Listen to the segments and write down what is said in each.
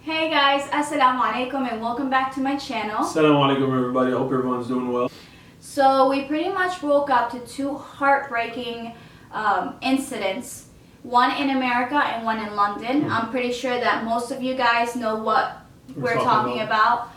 Hey guys, assalamu alaikum and welcome back to my channel. Assalamu alaikum everybody, I hope everyone's doing well. So we pretty much woke up to two heartbreaking incidents. One in America and one in London. I'm pretty sure that most of you guys know what we're talking about.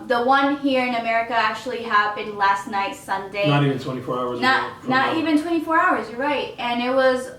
The one here in America actually happened last night, Sunday. Not even 24 hours ago. Not even 24 hours, you're right. And it was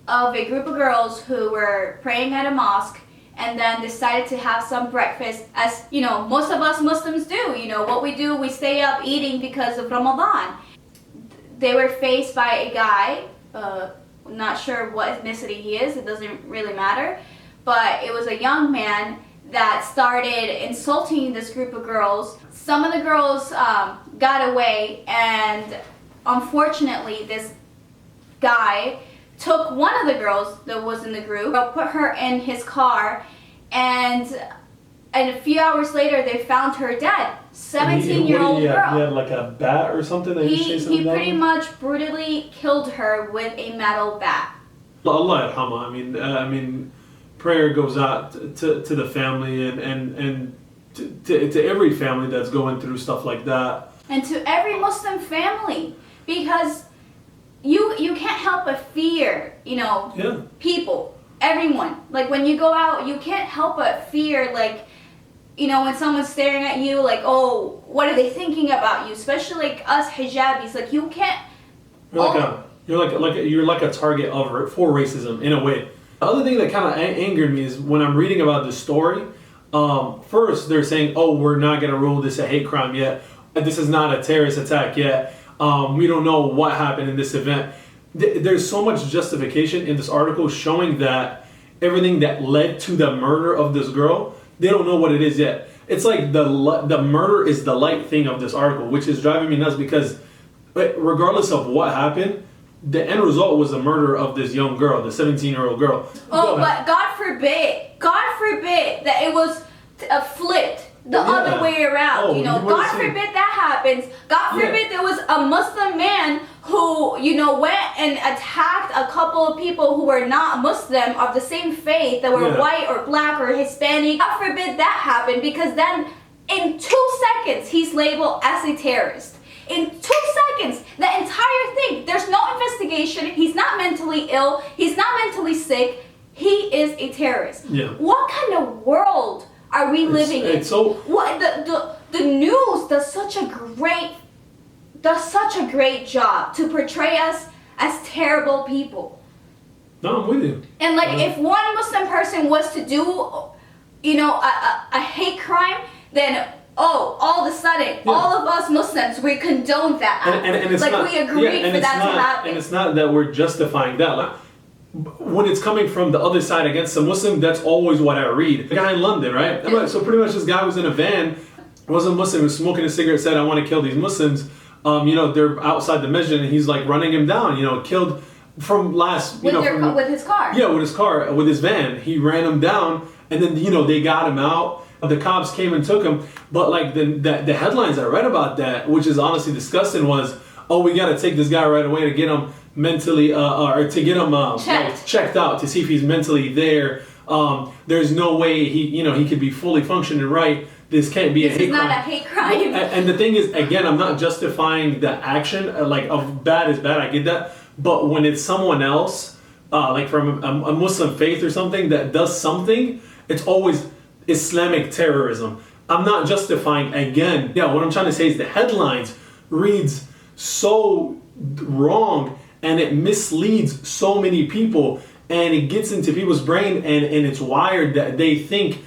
of a group of girls who were praying at a mosque and then decided to have some breakfast, as you know, most of us Muslims do. You know what we do, we stay up eating because of Ramadan. They were faced by a guy, not sure what ethnicity he is, it doesn't really matter, but it was a young man that started insulting this group of girls. Some of the girls got away, and unfortunately this guy took one of the girls that was in the group, put her in his car, and a few hours later they found her dead. 17-year-old girl. He had like a bat or something? He pretty much brutally killed her with a metal bat. Allah yarhamah. I mean, prayer goes out to the family and to every family that's going through stuff like that. And to every Muslim family, because you can't help but fear, you know, people, everyone. Like when you go out, you can't help but fear, like, you know, when someone's staring at you, like, oh, what are they thinking about you? Especially like us hijabis, like you can't. You're like a target for racism in a way. The other thing that kind of angered me is when I'm reading about this story. First, they're saying, oh, we're not gonna rule this a hate crime yet. This is not a terrorist attack yet. We don't know what happened in this event. There's so much justification in this article showing that everything that led to the murder of this girl, they don't know what it is yet. It's like the murder is the light thing of this article, which is driving me nuts because regardless of what happened, the end result was the murder of this young girl, the 17-year-old girl. Oh, but God forbid that it was flipped. The other way around, you know, God forbid that happens. God forbid there was a Muslim man who, you know, went and attacked a couple of people who were not Muslim of the same faith, that were white or black or Hispanic. God forbid that happened, because then in 2 seconds he's labeled as a terrorist. In 2 seconds, the entire thing, there's no investigation, he's not mentally ill, he's not mentally sick, he is a terrorist. Yeah. What kind of world are we living in? What the news does such a great job to portray us as terrible people. No, I'm with you. And like if one Muslim person was to do, you know, a hate crime, then all of a sudden, all of us Muslims, we condone that. And it's like not, we agreed for that to happen. And it's not that we're justifying that. Like, when it's coming from the other side against a Muslim, that's always what I read. The guy in London, right? So pretty much this guy was in a van, wasn't Muslim, was smoking a cigarette, said, I want to kill these Muslims. You know, they're outside the masjid, and he's like running him down, you know, killed from last, you know. With his car. Yeah, with his car, with his van. He ran him down, and then, you know, they got him out. The cops came and took him. But like the headlines I read about that, which is honestly disgusting, was, oh, we got to take this guy right away to get him mentally or to get him checked out to see if he's mentally there. There's no way he could be fully functioning right. This can't be a hate crime. This is not a hate crime. And the thing is, again, I'm not justifying the action. Like, of bad is bad, I get that. But when it's someone else, like from a Muslim faith or something that does something, it's always Islamic terrorism. I'm not justifying, again. Yeah, what I'm trying to say is the headlines reads so wrong, and it misleads so many people, and it gets into people's brain, and it's wired that they think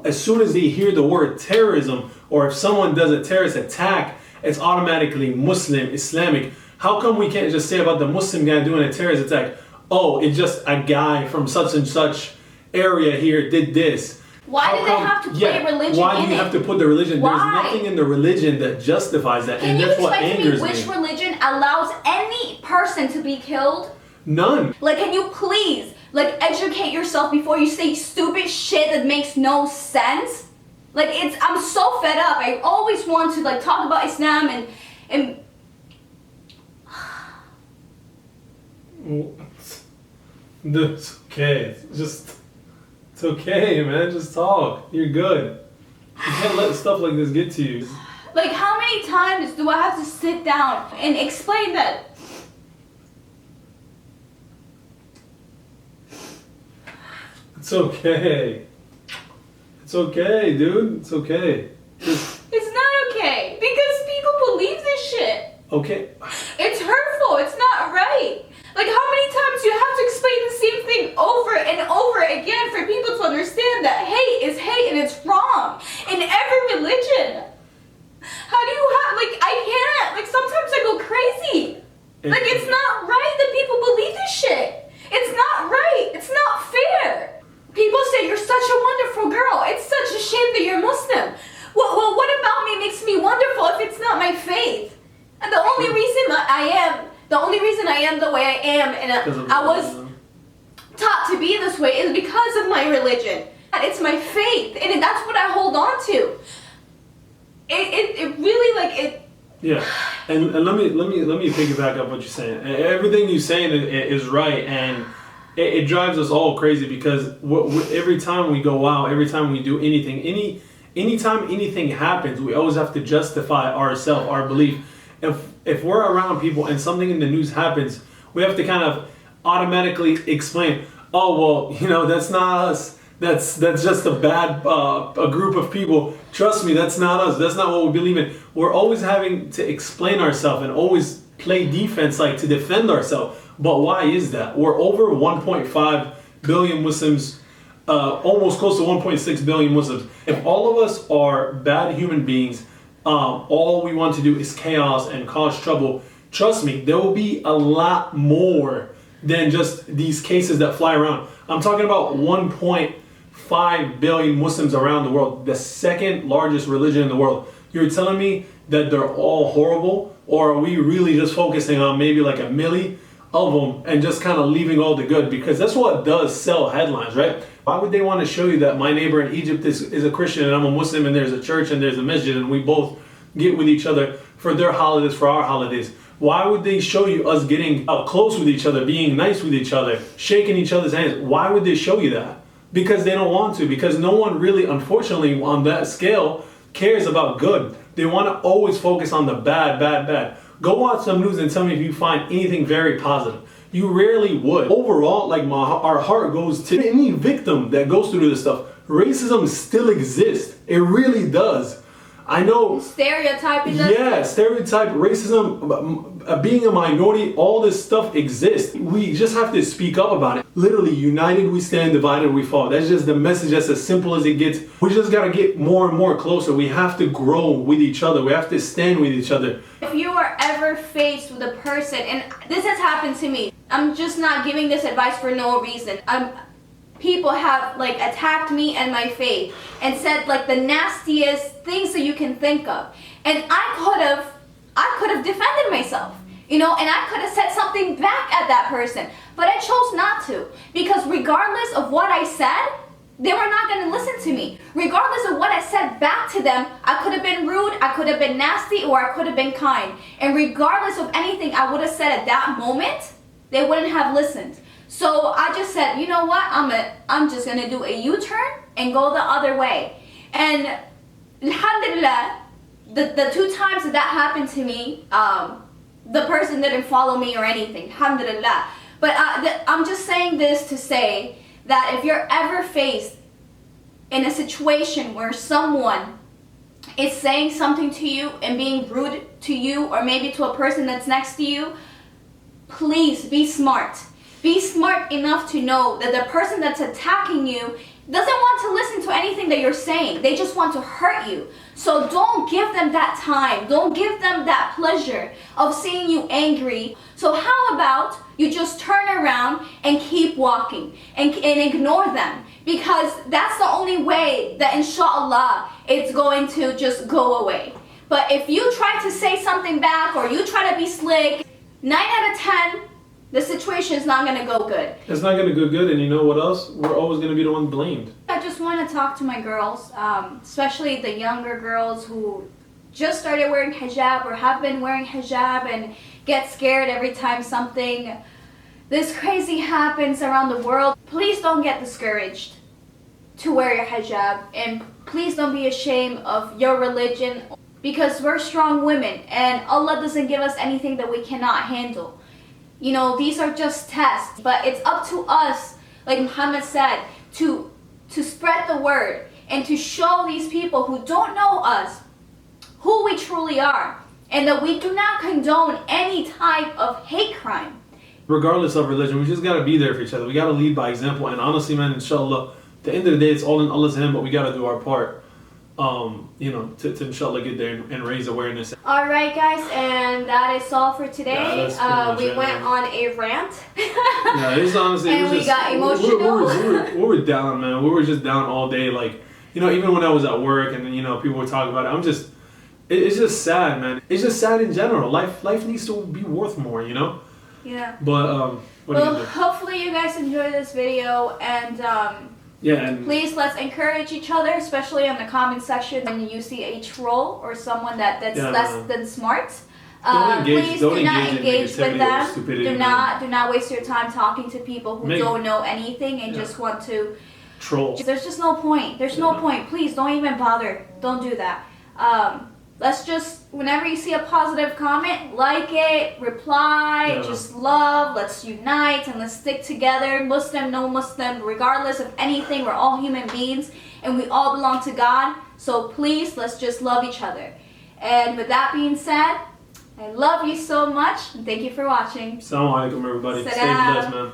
as soon as they hear the word terrorism, or if someone does a terrorist attack, it's automatically Muslim, Islamic. How come we can't just say about the Muslim guy doing a terrorist attack, oh, it's just a guy from such and such area here did this? Why do they have to put religion Why do you have to put the religion? Why? There's nothing in the religion that justifies that. Can you explain to me which religion allows any person to be killed? None. Like, can you please, like, educate yourself before you say stupid shit that makes no sense? Like, I'm so fed up. I always want to, like, talk about Islam and That's okay. Just It's okay, man. Just talk. You're good. You can't let stuff like this get to you. Like, how many times do I have to sit down and explain that? It's okay. It's okay, dude. It's okay. It's not okay because people believe this shit. Okay. It's hurtful. It's not right. Like, how many times do you have to explain the same thing over and over again for people to understand that hate is hate and it's wrong in every religion? How do you have, like, I can't. Like, sometimes I go crazy. Like, it's not right that people believe this shit. It's not right. It's not fair. People say you're such a wonderful girl. It's such a shame that you're Muslim. Well, what about me makes me wonderful if it's not my faith? And the only reason I am the way I am, and I was taught to be this way, is because of my religion. It's my faith, and that's what I hold on to. It really, like, it. Yeah, and let me piggyback up what you're saying. Everything you're saying is right, and it drives us all crazy because every time we go out, every time we do anything, anytime anything happens, we always have to justify ourselves, our belief. If we're around people and something in the news happens, we have to kind of automatically explain, oh, well, that's not us. That's just a group of people. Trust me, that's not us. That's not what we believe in. We're always having to explain ourselves and always play defense, like to defend ourselves. But why is that? We're over 1.5 billion Muslims, almost close to 1.6 billion Muslims. If all of us are bad human beings, all we want to do is chaos and cause trouble, trust me, there will be a lot more than just these cases that fly around. I'm talking about 1.5 billion Muslims around the world, the second largest religion in the world. You're telling me that they're all horrible? Or are we really just focusing on maybe like a milli of them and just kind of leaving all the good? Because that's what does sell headlines, right? Why would they want to show you that my neighbor in Egypt is a Christian and I'm a Muslim and there's a church and there's a masjid and we both get with each other for their holidays, for our holidays? Why would they show you us getting up close with each other, being nice with each other, shaking each other's hands? Why would they show you that? Because they don't want to. Because no one really, unfortunately, on that scale cares about good. They want to always focus on the bad, bad, bad. Go watch some news and tell me if you find anything very positive. You rarely would. Overall, like our heart goes to any victim that goes through this stuff. Racism still exists. It really does. I know. Stereotyping. Yeah, stereotype, racism, being a minority, all this stuff exists. We just have to speak up about it. Literally, united we stand, divided we fall. That's just the message. That's as simple as it gets. We just gotta get more and more closer. We have to grow with each other. We have to stand with each other. If you are ever faced with a person, and this has happened to me, I'm just not giving this advice for no reason. People have like attacked me and my faith and said like the nastiest things that you can think of, and I could have defended myself, and I could have said something back at that person, but I chose not to, because regardless of what I said, they were not going to listen to me. Regardless of what I said back to them, I could have been rude, I could have been nasty, or I could have been kind, and regardless of anything I would have said at that moment, they wouldn't have listened. So I just said, you know what, I'm just going to do a U-turn and go the other way. And alhamdulillah, the two times that happened to me, the person didn't follow me or anything, alhamdulillah. But I'm just saying this to say that if you're ever faced in a situation where someone is saying something to you and being rude to you, or maybe to a person that's next to you, please be smart. Be smart enough to know that the person that's attacking you doesn't want to listen to anything that you're saying. They just want to hurt you. So don't give them that time. Don't give them that pleasure of seeing you angry. So how about you just turn around and keep walking and ignore them? Because that's the only way that inshallah it's going to just go away. But if you try to say something back or you try to be slick, 9 out of 10, the situation is not going to go good. It's not going to go good, and you know what else? We're always going to be the one blamed. I just want to talk to my girls, especially the younger girls who just started wearing hijab or have been wearing hijab and get scared every time something this crazy happens around the world. Please don't get discouraged. to wear your hijab, and please don't be ashamed of your religion, because we're strong women and Allah doesn't give us anything that we cannot handle. You know, these are just tests, but it's up to us, like Muhammad said, to spread the word and to show these people who don't know us who we truly are, and that we do not condone any type of hate crime. Regardless of religion, we just gotta be there for each other. We gotta lead by example. And honestly, man, inshallah, at the end of the day, it's all in Allah's hand, but we gotta do our part. You know, to inshallah get there and raise awareness. All right, guys, and that is all for today. Yeah, we went on a rant. Yeah, it's honestly. And we got emotional. We were down, man. We were just down all day. Like, you know, even when I was at work and, you know, people were talking about it, it's just sad, man. It's just sad in general. Life needs to be worth more, you know? Yeah. But, well, hopefully you guys enjoyed this video, and yeah, and please let's encourage each other, especially in the comment section when you see a troll or someone that's less than smart. Please do not engage with them. Do not waste your time talking to people who don't know anything and just want to troll. There's just no point. There's no point. Please don't even bother. Don't do that. Let's just, whenever you see a positive comment, like it, reply, just love, let's unite and let's stick together. Muslim, no Muslim, regardless of anything, we're all human beings and we all belong to God. So please, let's just love each other. And with that being said, I love you so much and thank you for watching. Assalamu alaikum, everybody. Stay Salam. blessed, man.